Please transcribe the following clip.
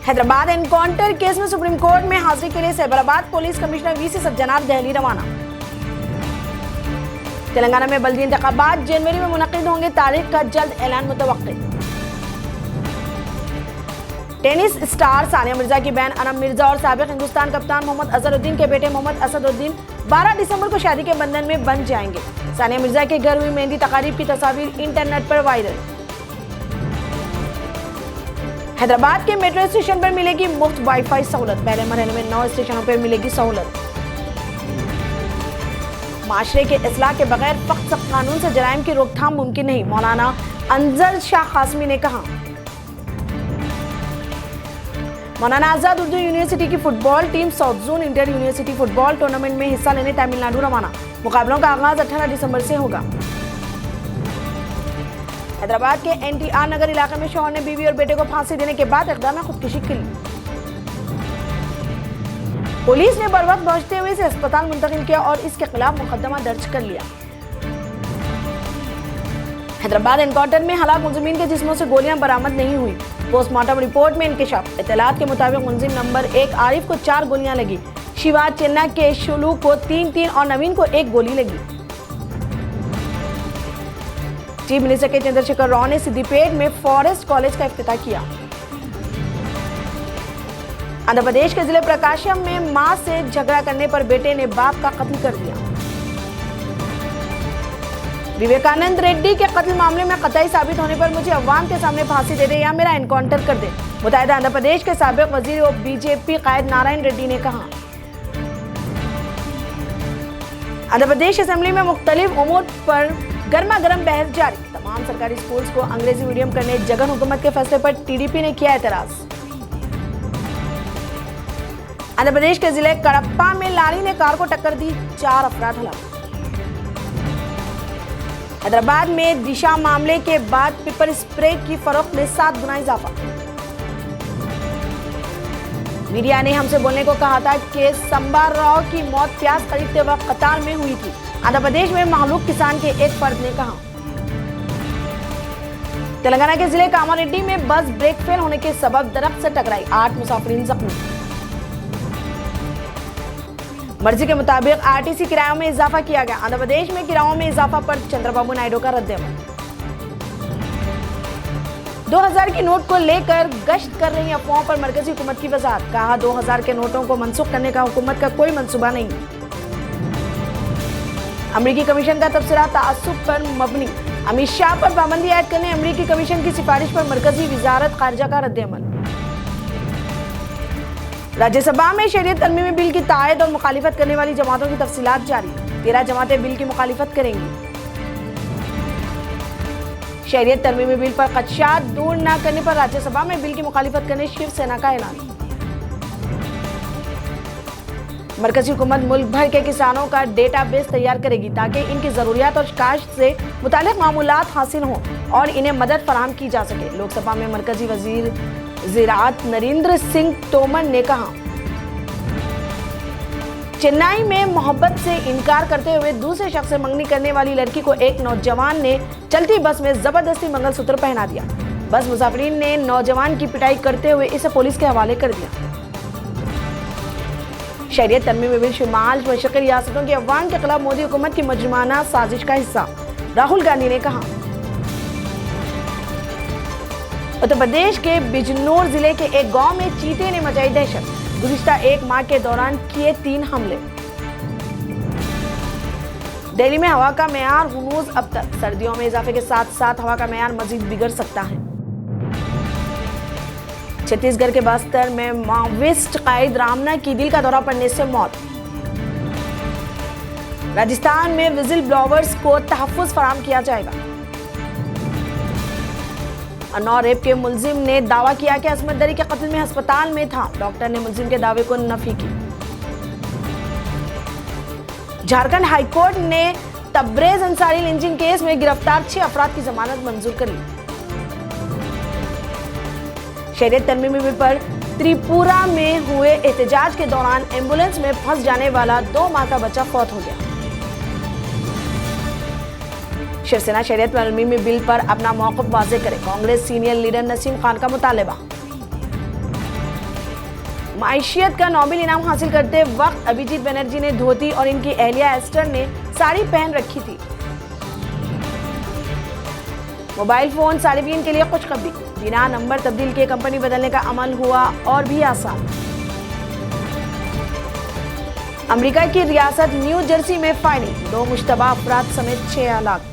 Hyderabad encounter case में supreme court में हाजिरी के लिए Cyberabad police commissioner VC Sajjanar Delhi रवाना। तेलंगाना में बल्दी इंतखाबात जनवरी में मुनक्किद होंगे, तारीख का जल्द ऐलान मुतवक्किल। टेनिस स्टार सानिया मिर्जा की बहन अनम मिर्जा और साबिक हिंदुस्तान कप्तान मोहम्मद अजहरुद्दीन के बेटे मोहम्मद असदुद्दीन 12 दिसंबर को शादी के बंधन में बंध जाएंगे। सानिया मिर्जा के घर हुई मेहंदी तकारीब की तस्वीर इंटरनेट पर वायरल। हैदराबाद के मेट्रो स्टेशन पर मिलेगी मुफ्त वाईफाई सहूलत, पहले मरहले में 9 स्टेशनों पर मिलेगी सहूलत। माशरे के इस्लाह के बगैर सख्त कानून से जराइम की रोकथाम मुमकिन नहीं, मौलाना अनजर शाह कासमी ने कहा। मौलाना आजाद उर्दू यूनिवर्सिटी की football team south zone inter university football tournament में हिस्सा लेने तमिलनाडु रवाना। मुकाबलों का आगाज 18 दिसंबर से होगा। हैदराबाद के एनटीआर नगर इलाके में शौहर ने बीवी और बेटे को फांसी देने के बाद इक़दाम में खुदकुशी की। पुलिस ने बर वक्त पहुंचते हुए इसे अस्पताल मुंतकिल किया और इसके खिलाफ मुकदमा दर्ज कर लिया। हैदराबाद एनकाउंटर में हलाक मुलजिमीन के जिस्मों से गोलियां बरामद नहीं हुई, पोस्टमार्टम रिपोर्ट में इंकशाफ। इत्तलात के मुताबिक मुलजिम नंबर 1 आरिफ को 4 गोलियां लगी, शिवा चेन्ना के शुलू को 3 और नवीन को 1 गोली लगी। चीफ मिनिस्टर के चंद्रशेखर राव ने सिद्दीपेट में फॉरेस्ट कॉलेज का इफ्तिताह किया। आंध्र प्रदेश के जिले प्रकाशम में मां से झगड़ा करने पर बेटे ने बाप का कत्ल कर दिया। विवेकानंद रेड्डी के कत्ल मामले में कतई साबित होने पर मुझे अवाम के सामने फांसी दे दे या मेरा एनकाउंटर कर दे, मुत्तहिदा आंध्र प्रदेश के साबिक वजीर और बीजेपी कायद नारायण रेड्डी ने कहा। आंध्र प्रदेश असेंबली में मुख्तलिफ उमूर पर गर्मा गर्म बहस जारी। तमाम सरकारी स्कूल्स को अंग्रेजी मीडियम करने जगन हुकूमत के फैसले पर टीडीपी ने किया एतराज। आंध्र प्रदेश के जिले कडप्पा में लारी ने कार को टक्कर दी, 4 अफराद हलाक। हैदराबाद में दिशा मामले के बाद पेपर स्प्रे की फरोख्त में 7 गुना इजाफा। मीडिया ने हमसे बोलने को कहा था कि संबा राव की मौत प्याज खरीदते वक्त कतार में हुई थी, आंध्र प्रदेश में महलूक किसान के एक फर्द ने कहा। तेलंगाना के जिले कामारेड्डी में बस ब्रेक फेल होने के सबब दरख्त से टकराई, 8 मुसाफिरीन जख्मी। मर्जी के मुताबिक आरटीसी किरायों में इजाफा किया गया, आंध्र प्रदेश में किरायों में इजाफा पर चंद्रबाबू नायडू का रद्द-ए-अमल। 2000 के नोट को लेकर गश्त कर रही अफवाहों पर मरकजी हुकूमत की वजाहत, कहा 2000 के नोटों को मनसूख करने का हुकूमत का कोई मंसूबा नहीं। अमरीकी कमीशन का तबसरा ताअस्सुब पर मबनी, अमित शाह पर पाबंदी ऐड करने अमरीकी कमीशन की सिफारिश पर मरकजी वजारत खारजा का रद्द-ए-अमल। राज्यसभा में शरीयत तरमीमी बिल की तायद और मुखालिफत करने वाली जमातों की तफसीलात जारी, 13 जमातें बिल की मुखालिफत करेंगी। शरीयत तरमीमी बिल पर खदशात दूर न करने पर राज्यसभा में बिल की मुखालिफत करने शिवसेना का ऐलान। मरकजी हुकूमत मुल्क भर के किसानों का डेटाबेस तैयार करेगी ताकि इनकी जरूरियात और काश्त से मुतालिक मामूलात हासिल हों और इन्हें मदद फराहम की जा सके। लोकसभा में मरकजी वजीर ज़राअत नरेंद्र सिंह तोमर ने कहा। चेन्नई में मोहब्बत से इनकार करते हुए दूसरे शख्स से मंगनी करने वाली लड़की को एक नौजवान ने चलती बस में जबरदस्ती मंगलसूत्र पहना दिया। बस मुसाफिरीन ने नौजवान की पिटाई करते हुए इसे पुलिस के हवाले कर दिया। शरीयत तरमीमी बिल शुमाल मशरक़ी रियासतों के अवाम के खिलाफ मोदी हुकूमत की मजरूमाना साजिश का हिस्सा, राहुल गांधी ने कहा। उत्तर प्रदेश के बिजनौर जिले के एक गांव में चीते ने मचाई दहशत, गुज़िश्ता 1 माह के दौरान किए 3 हमले। दिल्ली में हवा का मेयार हुनूज अब तक, सर्दियों में इजाफे के साथ साथ हवा का मेयार मजीद बिगड़ सकता है। छत्तीसगढ़ के बस्तर में माओवादिस्ट कायद रामना की दिल का दौरा पड़ने से मौत। राजस्थान में विजिल ब्लोवर्स को तहफ़्फ़ुज़ फराहम किया जाएगा। अन्नौर रेप के मुलजिम ने दावा किया कि असमत दरी के कत्ल में अस्पताल में था, डॉक्टर ने मुलजिम के दावे को नफी की। झारखंड हाईकोर्ट ने तब्रेज अंसारी लिंचिंग केस में गिरफ्तार 6 अफराद की जमानत मंजूर कर ली। शरीयत तरमीमी बिल पर त्रिपुरा में हुए एहतजाज के दौरान एम्बुलेंस में फंस जाने वाला 2 माह का बच्चा फौत हो गया। शिवसेना शरीयत तरमीमी बिल पर अपना मौक़िफ़ वाज़ेह करे, कांग्रेस सीनियर लीडर नसीम खान का मुतालबा। माइशियत का नोबेल इनाम हासिल करते वक्त अभिजीत बनर्जी ने धोती और इनकी अहलिया एस्टर ने साड़ी पहन रखी थी। मोबाइल फोन सार्फिन के लिए खुशखबरी, बिना नंबर तब्दील किए कंपनी बदलने का अमल हुआ और भी आसान। अमेरिका की रियासत न्यू जर्सी में फायरिंग, 2 मुश्तबा अफराद समेत 6 हलाक।